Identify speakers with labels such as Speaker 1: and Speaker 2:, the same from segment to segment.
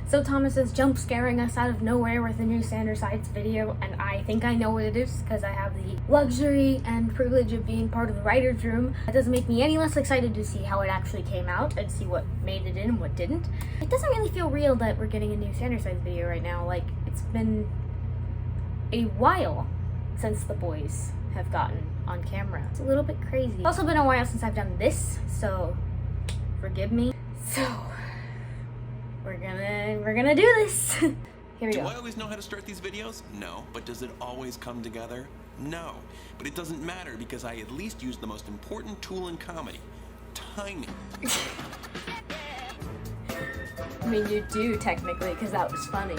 Speaker 1: So Thomas is jump scaring us out of nowhere with a new Sanders Sides video, and I think I know what it is because I have the luxury and privilege of being part of the writer's room. That doesn't make me any less excited to see how it actually came out and see what made it in and what didn't. It doesn't really feel real that we're getting a new Sanders Sides video right now. Like, it's been a while since the boys have gotten on camera. It's a little bit crazy. It's also been a while since I've done this, so forgive me. So we're gonna do this. Here we go.
Speaker 2: Do I always know how to start these videos? No. But does it always come together? No. But it doesn't matter because I at least use the most important tool in comedy. Timing.
Speaker 1: I mean, you do technically, because that was funny.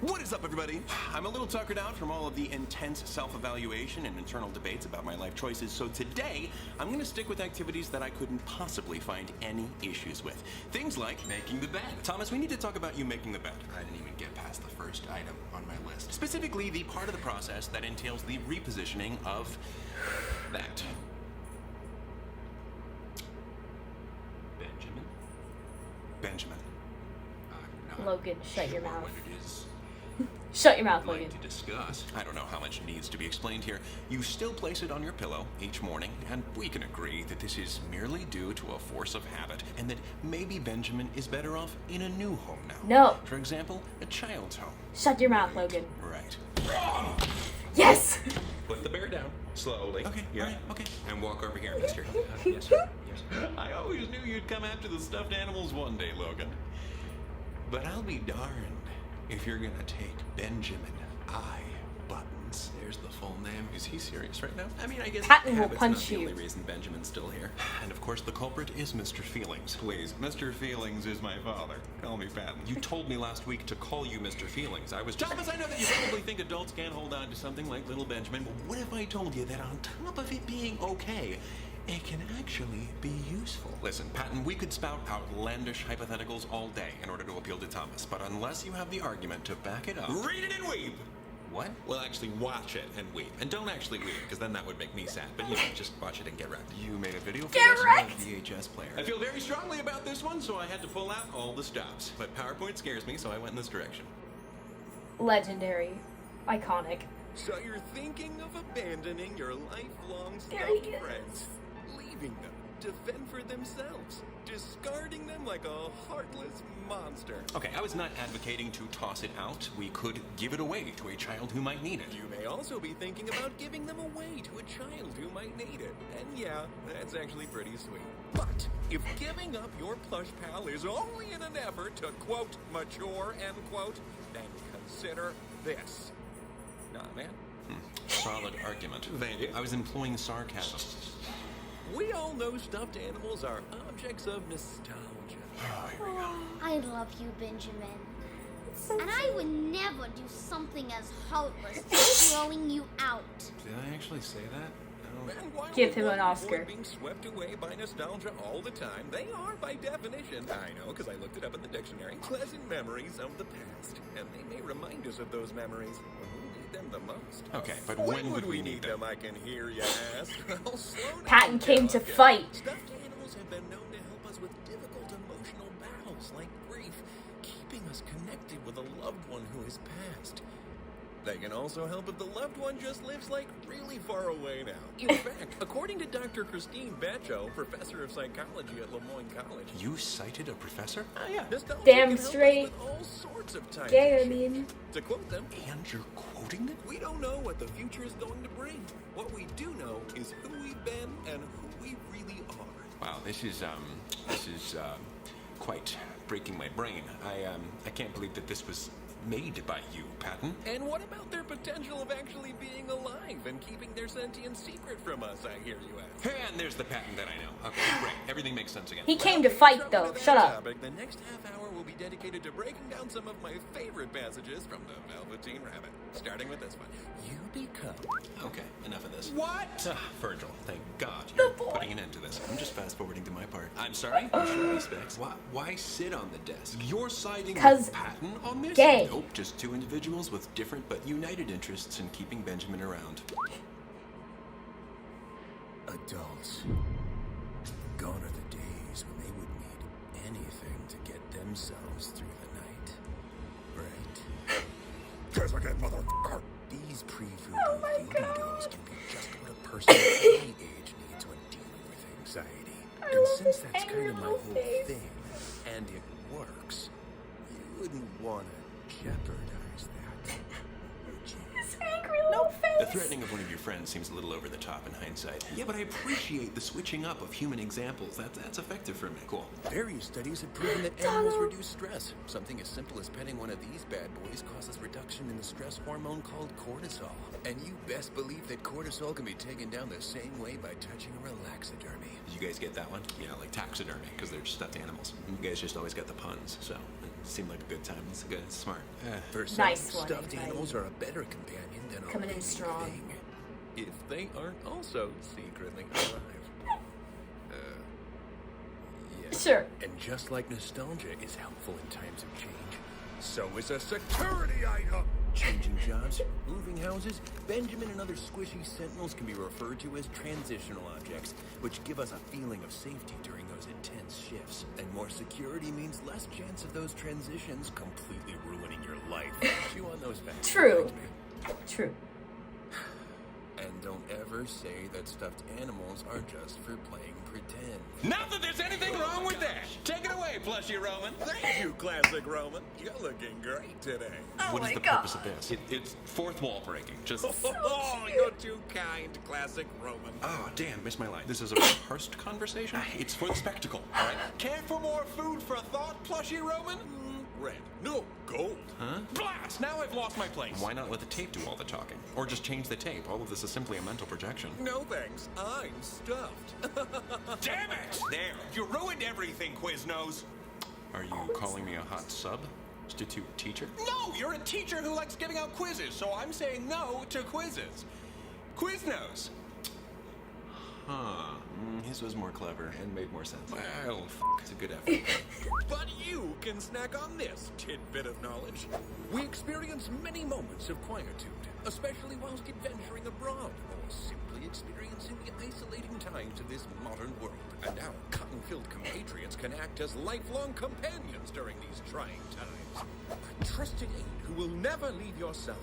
Speaker 2: What is up, everybody? I'm a little tuckered out from all of the intense self-evaluation and internal debates about my life choices, so today I'm going to stick with activities that I couldn't possibly find any issues with. Things like making the bed. Thomas, we need to talk about you making the bed.
Speaker 3: I didn't even get past the first item on my list.
Speaker 2: Specifically, the part of the process that entails the repositioning of that. Benjamin.
Speaker 1: Logan, shut your mouth.
Speaker 3: What it is
Speaker 1: Shut your mouth,
Speaker 3: I'd like
Speaker 1: Logan.
Speaker 3: to discuss.
Speaker 2: I don't know how much needs to be explained here. You still place it on your pillow each morning, and we can agree that this is merely due to a force of habit, and that maybe Benjamin is better off in a new home now.
Speaker 1: No.
Speaker 2: For example, a child's home.
Speaker 1: Shut your mouth, Logan.
Speaker 2: Right.
Speaker 1: Yes!
Speaker 3: Put the bear down slowly.
Speaker 2: Okay,
Speaker 3: Yeah.
Speaker 2: all right, okay.
Speaker 3: And walk over here, mister. Yes, sir. Yes, sir.
Speaker 2: I always knew you'd come after the stuffed animals one day, Logan. But I'll be darned if you're gonna take Benjamin eye buttons.
Speaker 3: There's the full name.
Speaker 2: Is he serious right now? I mean, I guess
Speaker 1: Patton will
Speaker 2: habit's
Speaker 1: punch
Speaker 2: not the
Speaker 1: you.
Speaker 2: only reason Benjamin's still here. And of course, the culprit is Mr. Feelings. Please, Mr. Feelings is my father. Call me Patton. You told me last week to call you Mr. Feelings. I was just... Thomas, I know that you probably think adults can't hold on to something like little Benjamin, but what if I told you that on top of it being okay, it can actually be useful? Listen, Patton, we could spout outlandish hypotheticals all day in order to appeal to Thomas, but unless you have the argument to back it up... Read it and weep! What? Well, actually watch it and weep. And don't actually weep, because then that would make me sad. But, you know, just watch it and get wrecked. You made a video for
Speaker 1: Get
Speaker 2: this?
Speaker 1: wrecked!
Speaker 2: I'm a VHS player. I feel very strongly about this one, so I had to pull out all the stops. But PowerPoint scares me, so I went in this direction.
Speaker 1: Legendary. Iconic.
Speaker 4: So you're thinking of abandoning your lifelong
Speaker 1: There he
Speaker 4: stuffed
Speaker 1: is.
Speaker 4: friends, leaving them to fend for themselves, discarding them like a heartless monster.
Speaker 2: Okay, I was not advocating to toss it out. We could give it away to a child who might need it.
Speaker 4: You may also be thinking about giving them away to a child who might need it. And yeah, that's actually pretty sweet. But if giving up your plush pal is only in an effort to, quote, mature, end quote, then consider this. Nah, man.
Speaker 2: Solid argument.
Speaker 4: Thank you.
Speaker 2: I was employing sarcasm.
Speaker 4: We all know stuffed animals are objects of nostalgia.
Speaker 5: I love you, Benjamin. And I would never do something as heartless as throwing you out.
Speaker 3: Did I actually say that?
Speaker 4: And while
Speaker 1: Give
Speaker 4: we
Speaker 1: him an
Speaker 4: won't
Speaker 1: Oscar.
Speaker 4: avoid being swept away by nostalgia all the time, they are, by definition, I know because I looked it up in the dictionary, pleasant memories of the past. And they may remind us of those memories when we need them the most.
Speaker 2: Okay, but when would we need them?
Speaker 4: I can hear you ask. Well, slow down,
Speaker 1: Patton came to
Speaker 4: Doug.
Speaker 1: fight.
Speaker 4: Stuffed animals have been known to help us with difficult emotional battles like grief, keeping us connected with a loved one who has passed. They can also help if the loved one just lives, like, really far away now. In fact, according to Dr. Christine Batcho, professor of psychology at Lemoyne College...
Speaker 2: You cited a professor?
Speaker 4: yeah. Nostalgia
Speaker 1: Damn
Speaker 4: can help us
Speaker 1: straight.
Speaker 4: with all sorts of types
Speaker 1: Gay,
Speaker 4: of
Speaker 1: I
Speaker 4: shit.
Speaker 1: mean.
Speaker 4: To quote them,
Speaker 2: And you're quoting them?
Speaker 4: we don't know what the future is going to bring. What we do know is who we've been and who we really are.
Speaker 2: Wow, this is quite breaking my brain. I can't believe that this was made by you, Patton.
Speaker 4: And what about their potential of actually being alive and keeping their sentient secret from us, I hear you ask?
Speaker 2: And there's the Patton that I know. Okay, great. Everything makes sense again.
Speaker 1: He came to fight, though. Shut up.
Speaker 4: Topic, the next half hour will be dedicated to breaking down some of my favorite passages from the Velveteen Rabbit. Starting with this one. You become...
Speaker 2: Okay, enough of this.
Speaker 4: What?
Speaker 2: Virgil, thank God you're
Speaker 1: boy.
Speaker 2: putting an end to this. I'm just fast-forwarding to my part. I'm sorry? You should be specs.
Speaker 3: Why sit on the desk?
Speaker 2: You're siding
Speaker 1: 'Cause
Speaker 2: with Patton on this?
Speaker 1: gay.
Speaker 2: Nope, just two individuals with different but united interests in keeping Benjamin around.
Speaker 4: Adults. Gone are the days when they would need themselves through the night. Right? Guess again, motherfucker! These pre-voodoo voodoo dolls can be just what a person of any age needs when dealing with anxiety. And since that's kind of my whole thing, and it works, you wouldn't want to jeopardize that, would you?
Speaker 1: His angry little face.
Speaker 2: The threatening of one of your friends seems a little over the top in hindsight. Yeah, but I appreciate the switching up of human examples. That's effective for me. Cool.
Speaker 4: Various studies have proven that animals reduce stress. Something as simple as petting one of these bad boys causes reduction in the stress hormone called cortisol. And you best believe that cortisol can be taken down the same way by touching a relaxodermy.
Speaker 2: Did you guys get that one? Yeah, like taxidermy, because they're stuffed animals. You guys just always got the puns, so it seemed like a good time. It's good, it's smart.
Speaker 4: For some,
Speaker 1: Nice one,
Speaker 4: stuffed
Speaker 1: anxiety.
Speaker 4: animals are a better companion than a
Speaker 1: Coming in
Speaker 4: living
Speaker 1: strong.
Speaker 4: thing. If they aren't also secretly alive. Yeah.
Speaker 1: Sure.
Speaker 4: And just like nostalgia is helpful in times of change, so is a security item. Changing jobs, moving houses, Benjamin and other squishy sentinels can be referred to as transitional objects, which give us a feeling of safety during those intense shifts. And more security means less chance of those transitions completely ruining your life. Chew on those facts.
Speaker 1: True.
Speaker 4: Thanks,
Speaker 1: True.
Speaker 4: man. And don't ever say that stuffed animals are just for playing pretend.
Speaker 2: Not that there's anything wrong with that. Take it away, plushie Roman.
Speaker 4: Thank you, classic Roman. You're looking great today.
Speaker 2: What is the purpose of this? It's fourth wall breaking. Just.
Speaker 4: Oh, you're too kind, classic Roman.
Speaker 2: Oh, damn, missed my line. This is a rehearsed conversation? It's for the spectacle, all right?
Speaker 4: Care for more food for thought, plushie Roman? Red. No, gold.
Speaker 2: Huh?
Speaker 4: Blast! Now I've lost my place.
Speaker 2: Why not let the tape do all the talking? Or just change the tape? All of this is simply a mental projection.
Speaker 4: No thanks. I'm stuffed.
Speaker 2: Damn it! There, you ruined everything, Quiznos. Are you calling me a hot substitute teacher?
Speaker 4: No, you're a teacher who likes giving out quizzes, so I'm saying no to quizzes. Quiznos.
Speaker 2: Huh. His was more clever and made more sense. Well, it's a good effort.
Speaker 4: But you can snack on this tidbit of knowledge. We experience many moments of quietude, especially whilst adventuring abroad, or simply experiencing the isolating times of this modern world. And our cotton-filled compatriots can act as lifelong companions during these trying times. A trusted aid who will never leave your side,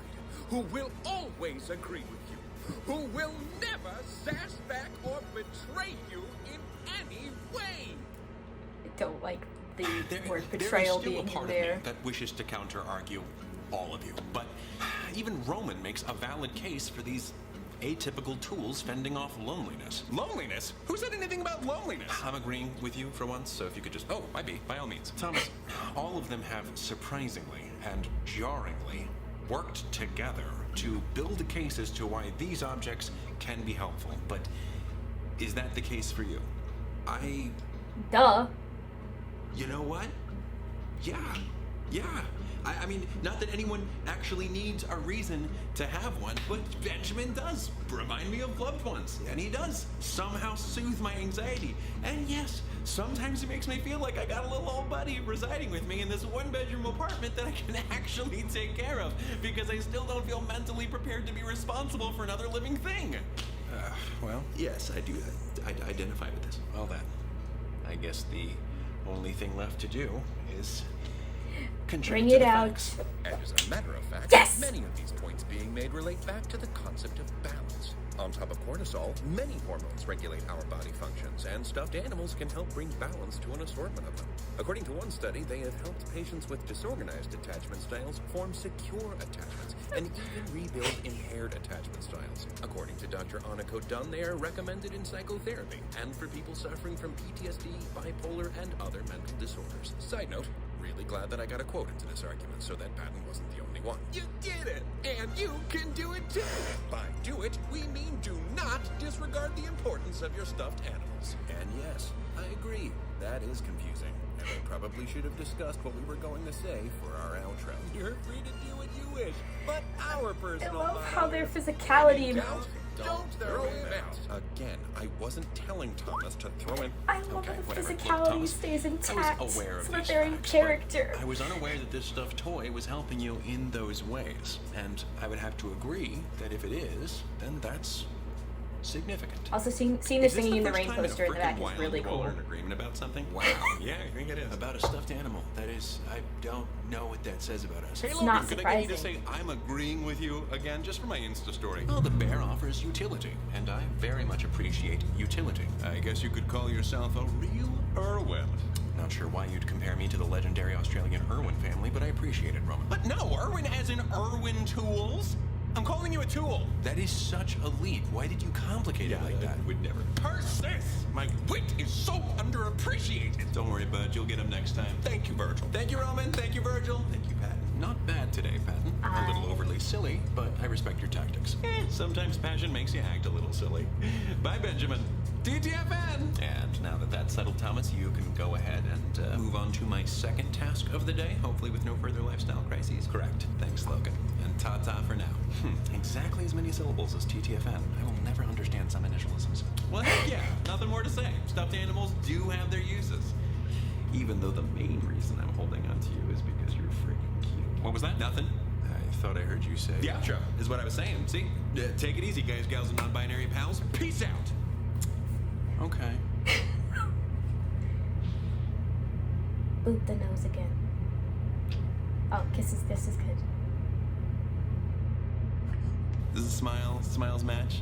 Speaker 4: who will always agree with you, who will never sass back or betray you in any way.
Speaker 1: I don't like the word
Speaker 2: There
Speaker 1: betrayal
Speaker 2: is still a
Speaker 1: being
Speaker 2: part
Speaker 1: in
Speaker 2: of me
Speaker 1: there.
Speaker 2: that wishes to counter-argue all of you, but even Roman makes a valid case for these atypical tools fending off loneliness.
Speaker 4: Loneliness? Who said anything about loneliness?
Speaker 2: I'm agreeing with you for once, so if you could just... Oh, I be, by all means. Thomas, all of them have surprisingly and jarringly worked together to build a case as to why these objects can be helpful. But is that the case for you?
Speaker 1: Duh.
Speaker 2: You know what? Yeah. I mean, not that anyone actually needs a reason to have one, but Benjamin does remind me of loved ones, and he does somehow soothe my anxiety. And yes, sometimes it makes me feel like I got a little old buddy residing with me in this one-bedroom apartment that I can actually take care of, because I still don't feel mentally prepared to be responsible for another living thing. Well, yes, I do. I identify with this. Well then, I guess the only thing left to do is contribute
Speaker 1: Bring
Speaker 2: to
Speaker 1: it
Speaker 2: the
Speaker 1: out.
Speaker 2: facts.
Speaker 4: And as a matter of fact,
Speaker 1: Yes!
Speaker 4: many of these points being made relate back to the concept of balance. On top of cortisol, many hormones regulate our body functions, and stuffed animals can help bring balance to an assortment of them. According to one study, they have helped patients with disorganized attachment styles form secure attachments and even rebuild impaired attachment styles. According to Dr. Aniko Dunn, they are recommended in psychotherapy and for people suffering from PTSD, bipolar, and other mental disorders. Side note, really glad that I got a quote into this argument so that Patton wasn't the only one. You did it! And you can do it too! By do it, we mean do not disregard the importance of your stuffed animals. And yes, I agree, that is confusing. And I probably should have discussed what we were going to say for our outro. You're free to do what you wish, but our
Speaker 1: I
Speaker 4: personal
Speaker 1: love
Speaker 4: motto
Speaker 1: how their
Speaker 4: is,
Speaker 1: physicality.
Speaker 4: don't throw him out. Again, I wasn't telling Thomas to throw him.
Speaker 1: I love
Speaker 2: Okay,
Speaker 1: how the
Speaker 2: whatever. Look,
Speaker 1: physicality
Speaker 2: Thomas,
Speaker 1: stays
Speaker 2: I
Speaker 1: intact,
Speaker 2: was aware of
Speaker 1: so that
Speaker 2: these
Speaker 1: they're in
Speaker 2: facts,
Speaker 1: character.
Speaker 2: but I was unaware that this stuffed toy was helping you in those ways. And I would have to agree that if it is, then that's
Speaker 3: significant.
Speaker 1: Also, seeing the
Speaker 2: Is this
Speaker 1: Singing in the
Speaker 2: first
Speaker 1: Rain
Speaker 2: time
Speaker 1: poster in the
Speaker 2: a
Speaker 1: back
Speaker 2: frickin'
Speaker 1: is
Speaker 2: while
Speaker 1: really
Speaker 2: you all
Speaker 1: cool.
Speaker 2: are in agreement about something?
Speaker 3: Wow.
Speaker 2: Yeah, I think it is.
Speaker 3: About a stuffed animal. That is, I don't know what that says about us.
Speaker 2: Hey,
Speaker 1: It's
Speaker 2: Logan,
Speaker 1: not
Speaker 2: could I get you to
Speaker 1: surprising.
Speaker 2: say I'm agreeing with you again, just for my Insta story?
Speaker 3: Well, the bear offers utility, and I very much appreciate utility.
Speaker 2: I guess you could call yourself a real Irwin.
Speaker 3: Not sure why you'd compare me to the legendary Australian Irwin family, but I appreciate it, Roman.
Speaker 2: But no, Irwin as in Irwin Tools. I'm calling you a tool.
Speaker 3: That is such a leap. Why did you complicate it like that?
Speaker 2: Would never. Persist! My wit is so underappreciated. Don't worry, bud. You'll get him next time. Thank you, Virgil. Thank you, Roman. Thank you, Virgil. Thank you, Patton.
Speaker 3: Not bad today, Patton. A little overly silly, but I respect your tactics.
Speaker 2: Sometimes passion makes you act a little silly. Bye, Benjamin. TTFN!
Speaker 3: And now that that's settled, Thomas, you can go ahead and move on to my second task of the day, hopefully with no further lifestyle crises.
Speaker 2: Correct.
Speaker 3: Thanks, Logan. And ta-ta for now. Exactly as many syllables as TTFN. I will never understand some initialisms.
Speaker 2: Well, heck yeah. Nothing more to say. Stuffed animals do have their uses. Even though the main reason I'm holding on to you is because you're freaking cute. What was that? Nothing?
Speaker 3: I thought I heard you say...
Speaker 2: Yeah, sure. Is what I was saying. See? Take it easy, guys, gals, and non-binary pals. Peace out!
Speaker 3: Okay.
Speaker 1: Boot the nose again. Oh, kisses. This is good.
Speaker 2: This is Smiles match.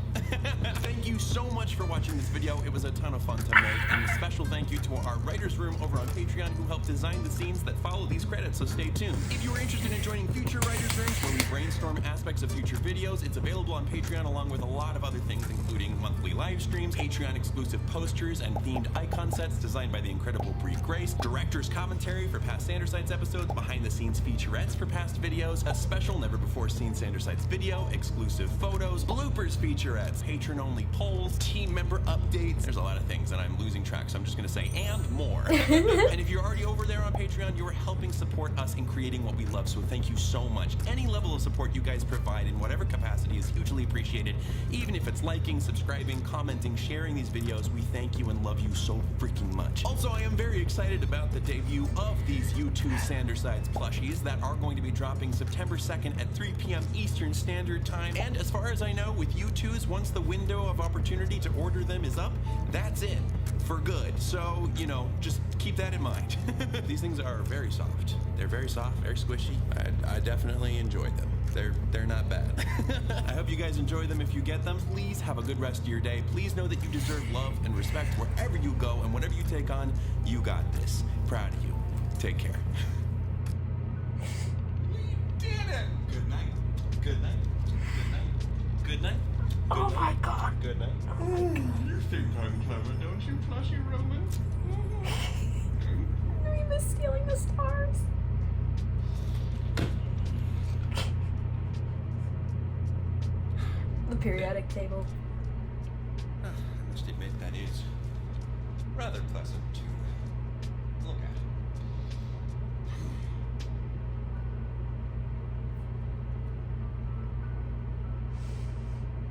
Speaker 2: Thank you so much for watching this video. It was a ton of fun to make. And a special thank you to our writers room over on Patreon who helped design the scenes that follow these credits, so stay tuned. If you are interested in joining future writers rooms where we brainstorm aspects of future videos, it's available on Patreon along with a lot of other things, including monthly live streams, Patreon exclusive posters, and themed icon sets designed by the incredible Brie Grace, director's commentary for past Sandersites episodes, behind the scenes featurettes for past videos, a special never before seen Sandersites video, exclusive photos, bloopers featurettes, patron-only polls, team member updates. There's a lot of things, and I'm losing track, so I'm just gonna say, and more. And if you're already over there on Patreon, you're helping support us in creating what we love, so thank you so much. Any level of support you guys provide in whatever capacity is hugely appreciated, even if it's liking, subscribing, commenting, sharing these videos. We thank you and love you so freaking much. Also, I am very excited about the debut of these U2 Sandersides plushies that are going to be dropping September 2nd at 3 p.m. Eastern Standard Time. And as far as I know, with U2s, once the window of opportunity to order them is up, that's it, for good. So, you know, just keep that in mind. These things are very soft. They're very soft, very squishy. I definitely enjoyed them. They're not bad. I hope you guys enjoy them if you get them. Please have a good rest of your day. Please know that you deserve love and respect wherever you go, and whatever you take on, you got this. Proud of you. Take care. We did it! Good night. Good night. Good night. Good night.
Speaker 1: Oh my god.
Speaker 2: Good night. You think I'm clever, don't you, Plushie Roman?
Speaker 1: We miss stealing the stars. The periodic table.
Speaker 2: I must admit that is rather pleasant to look at.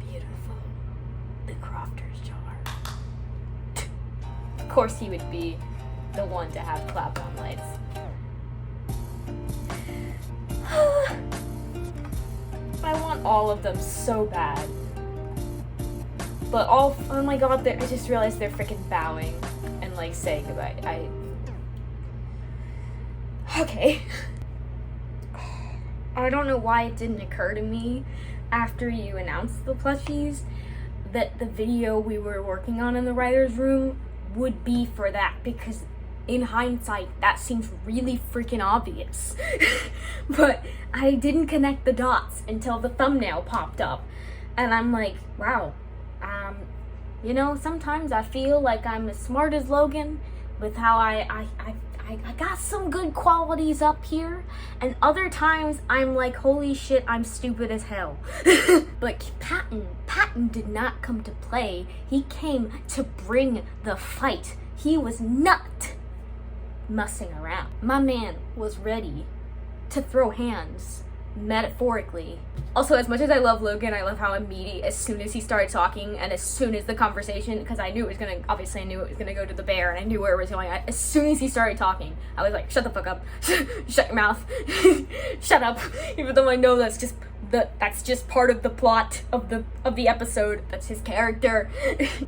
Speaker 1: Beautiful. The crofter's jar. Of course he would be the one to have clap-on lights. I want all of them so bad. But oh my god, I just realized they're freaking bowing and like saying goodbye. Okay. I don't know why it didn't occur to me after you announced the plushies that the video we were working on in the writer's room would be for that, because in hindsight, that seems really freaking obvious. But I didn't connect the dots until the thumbnail popped up. And I'm like, wow. You know, sometimes I feel like I'm as smart as Logan with how I got some good qualities up here. And other times I'm like, holy shit, I'm stupid as hell. But Patton did not come to play. He came to bring the fight. He was not messing around. My man was ready to throw hands, metaphorically. Also, as much as I love Logan, I love how immediate, as soon as he started talking and as soon as the conversation, because I knew it was gonna, obviously I knew it was gonna go to the bear and I knew where it was going. As soon as he started talking, I was like, shut the fuck up, shut your mouth, shut up, even though I know that's just that's just part of the plot of the episode. That's his character.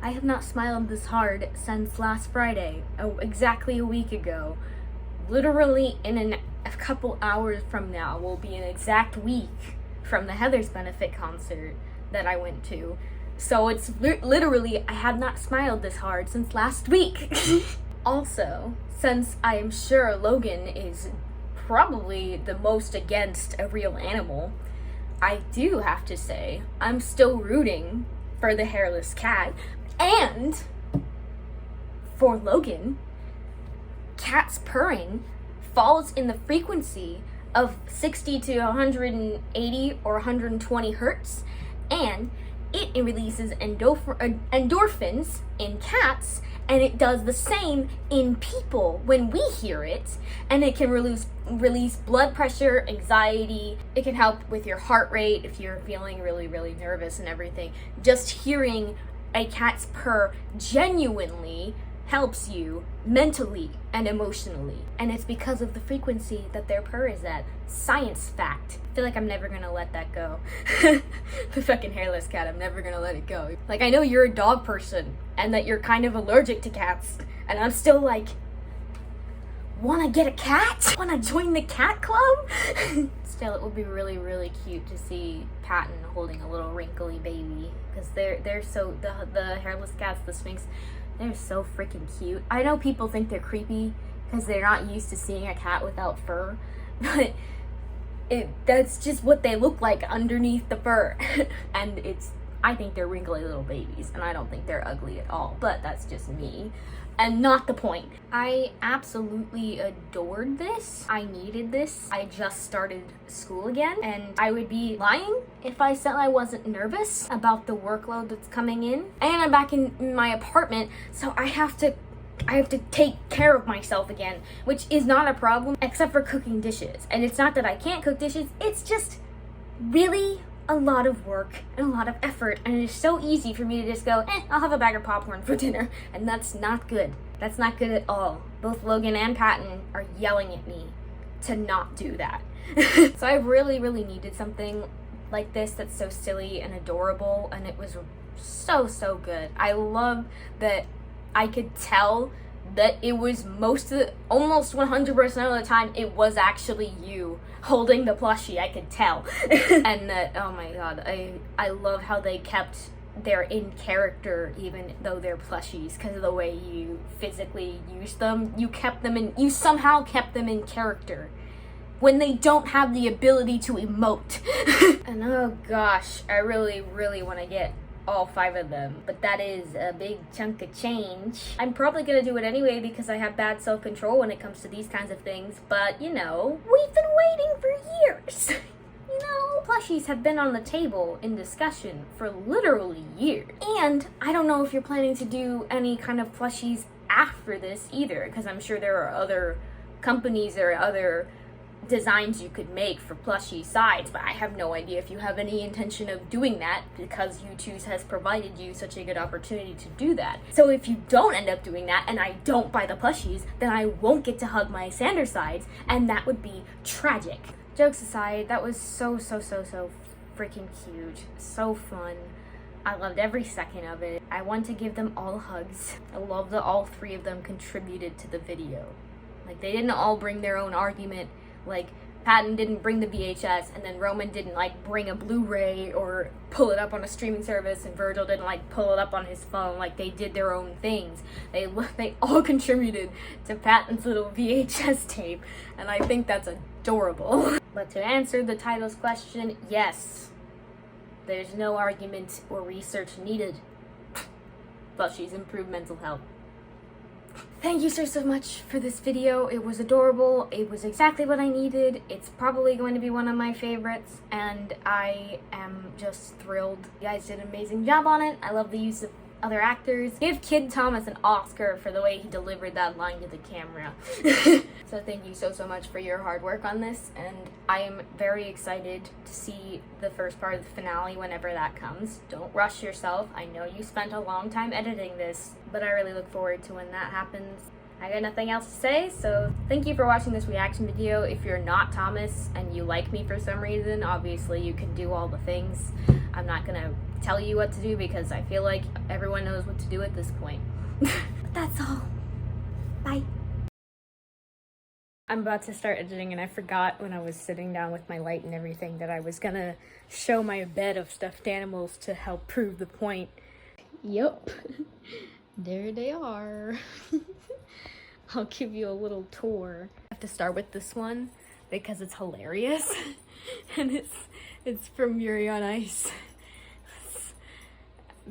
Speaker 1: I have not smiled this hard since last Friday, exactly a week ago. Literally in a couple hours from now will be an exact week from the Heather's benefit concert that I went to. So it's literally, I have not smiled this hard since last week. Also, since I am sure Logan is probably the most against a real animal, I do have to say I'm still rooting for the hairless cat, and for Logan, cats purring falls in the frequency of 60 to 180 or 120 hertz, and it releases endorphins in cats, and it does the same in people when we hear it, and it can release blood pressure, anxiety. It can help with your heart rate if you're feeling really, really nervous and everything. Just hearing a cat's purr genuinely helps you mentally and emotionally, and it's because of the frequency that their purr is at. Science fact. I feel like I'm never gonna let that go. The fucking hairless cat, I'm never gonna let it go. Like, I know you're a dog person and that you're kind of allergic to cats, and I'm still like, wanna get a cat? Wanna join the cat club? Still, it would be really, really cute to see Patton holding a little wrinkly baby, because they're so, the hairless cats, the Sphinx, they're so freaking cute. I know people think they're creepy because they're not used to seeing a cat without fur, but that's just what they look like underneath the fur. And I think they're wrinkly little babies, and I don't think they're ugly at all, but that's just me. And not the point. I absolutely adored this. I needed this. I just started school again, and I would be lying if I said I wasn't nervous about the workload that's coming in. And I'm back in my apartment, so I have to take care of myself again, which is not a problem except for cooking dishes. And it's not that I can't cook dishes, it's just really a lot of work and a lot of effort, and it's so easy for me to just go, I'll have a bag of popcorn for dinner, and that's not good. That's not good at all. Both Logan and Patton are yelling at me to not do that. So I really, really needed something like this that's so silly and adorable, and it was so, so good. I love that I could tell that it was almost 100% of the time, it was actually you holding the plushie. I could tell. And that, oh my god, I love how they kept their in character even though they're plushies, because of the way you physically use them. You somehow kept them in character when they don't have the ability to emote. And oh gosh, I really, really want to get all 5 of them, but that is a big chunk of change. I'm probably gonna do it anyway because I have bad self-control when it comes to these kinds of things, but you know, we've been waiting for years. You know, plushies have been on the table in discussion for literally years. And I don't know if you're planning to do any kind of plushies after this either, because I'm sure there are other companies or other designs you could make for plushie sides, but I have no idea if you have any intention of doing that, because YouTube has provided you such a good opportunity to do that. So if you don't end up doing that and I don't buy the plushies, then I won't get to hug my Sander sides, and that would be tragic. Jokes aside, that was so freaking cute. So fun. I loved every second of it. I want to give them all hugs. I love that all 3 of them contributed to the video. Like, they didn't all bring their own argument. Like, Patton didn't bring the VHS, and then Roman didn't, like, bring a Blu-ray or pull it up on a streaming service, and Virgil didn't, like, pull it up on his phone. Like, they did their own things. They all contributed to Patton's little VHS tape, and I think that's adorable. But to answer the title's question, yes, there's no argument or research needed. Plushies improve mental health. Thank you so much for this video. It was adorable. It was exactly what I needed. It's probably going to be one of my favorites, and I am just thrilled. You guys did an amazing job on it. I love the use of other actors. Give Kid Thomas an Oscar for the way he delivered that line to the camera. So thank you so much for your hard work on this, and I am very excited to see the first part of the finale whenever that comes. Don't rush yourself. I know you spent a long time editing this, but I really look forward to when that happens. I got nothing else to say, so thank you for watching this reaction video. If you're not Thomas and you like me for some reason, obviously you can do all the things. I'm not gonna tell you what to do because I feel like everyone knows what to do at this point. But that's all. Bye. I'm about to start editing and I forgot when I was sitting down with my light and everything that I was gonna show my bed of stuffed animals to help prove the point. Yup. There they are. I'll give you a little tour. I have to start with this one because it's hilarious. And it's from Yuri on Ice. It's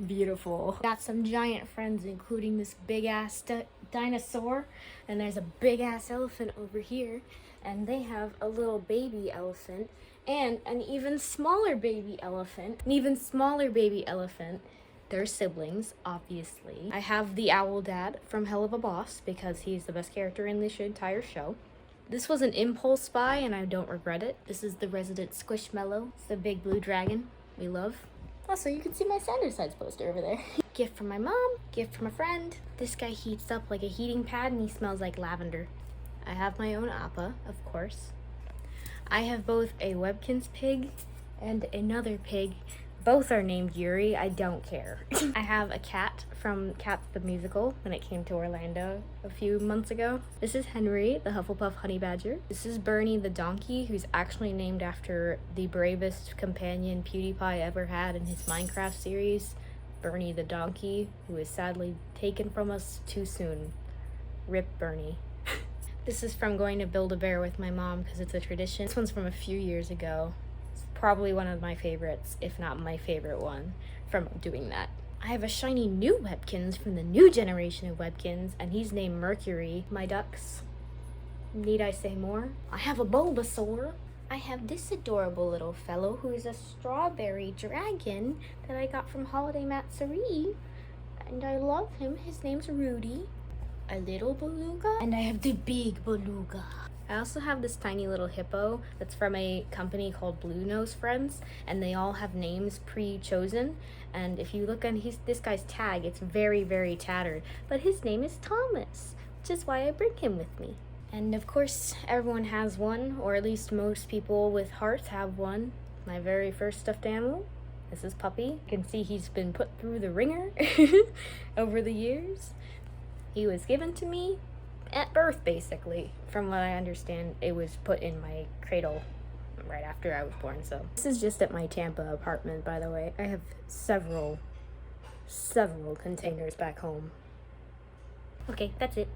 Speaker 1: beautiful. Got some giant friends, including this big ass dinosaur, and there's a big ass elephant over here, and they have a little baby elephant and an even smaller baby elephant. They're siblings, obviously. I have the owl dad from Hell of a Boss because he's the best character in this entire show. This was an impulse buy and I don't regret it. This is the resident Squishmallow. It's the big blue dragon we love. Also, you can see my Sandersides poster over there. Gift from my mom, gift from a friend. This guy heats up like a heating pad and he smells like lavender. I have my own appa, of course. I have both a Webkinz pig and another pig. Both are named Yuri, I don't care. I have a cat from Cats the Musical when it came to Orlando a few months ago. This is Henry, the Hufflepuff honey badger. This is Bernie the donkey, who's actually named after the bravest companion PewDiePie ever had in his Minecraft series. Bernie the donkey, who was sadly taken from us too soon. Rip Bernie. This is from going to Build-A-Bear with my mom because it's a tradition. This one's from a few years ago. Probably one of my favorites, if not my favorite one, from doing that. I have a shiny new Webkinz from the new generation of Webkinz, and he's named Mercury. My ducks. Need I say more? I have a Bulbasaur. I have this adorable little fellow who is a strawberry dragon that I got from Holiday Matsuri, and I love him. His name's Rudy. A little beluga, and I have the big beluga. I also have this tiny little hippo that's from a company called Blue Nose Friends, and they all have names pre-chosen. And if you look on this guy's tag, it's very, very tattered, but his name is Thomas, which is why I bring him with me. And of course, everyone has one, or at least most people with hearts have one. My very first stuffed animal. This is Puppy. You can see he's been put through the ringer over the years. He was given to me at birth, basically. From what I understand, it was put in my cradle right after I was born, so. This is just at my Tampa apartment, by the way. I have several containers back home. Okay, that's it.